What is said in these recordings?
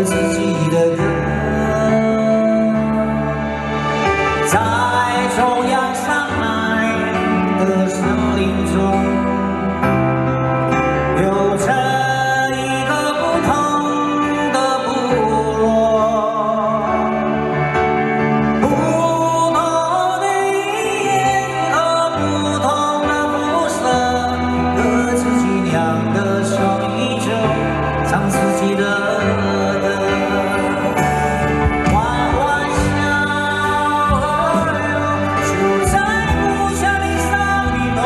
自己的歌，在中央山脉的森林中，有着一个不同的部落，不同的语言和不同的肤色，各自脊梁的声音中唱自己的歌。弯弯小河流就在故乡的山里头，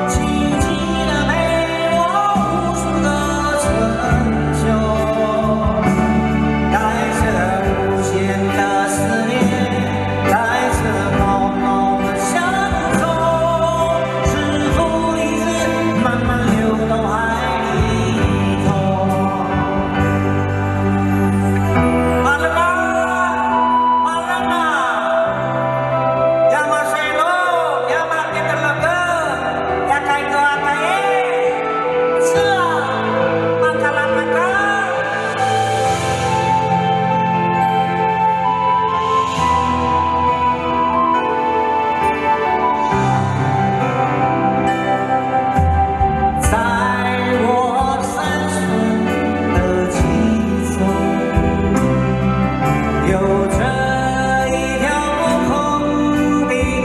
静静地陪我无数个春秋，带着无限的思念，带着浓浓的乡愁，是负离子慢慢流动海里头。有着一条不空的河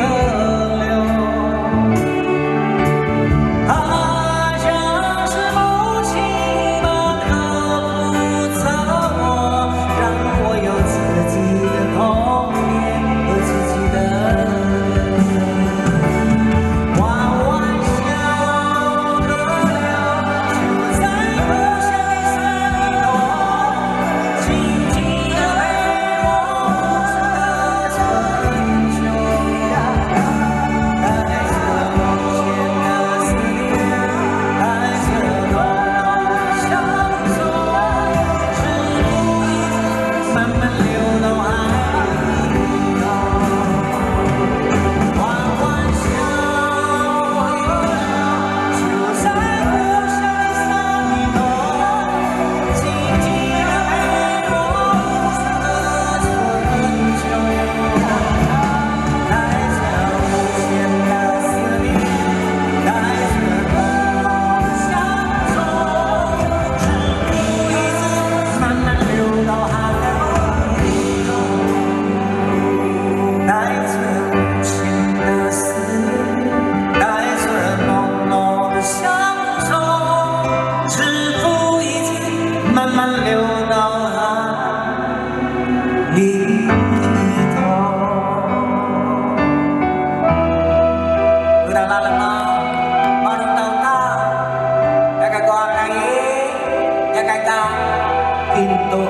流，它像是母亲般呵护着我，让我有自己的童年和自己的歌。弯弯小河流就在故乡的山里头，静静地陪我。慢慢流到海里头。Udah lemah, baru tahu-tahu, ya kagak pintu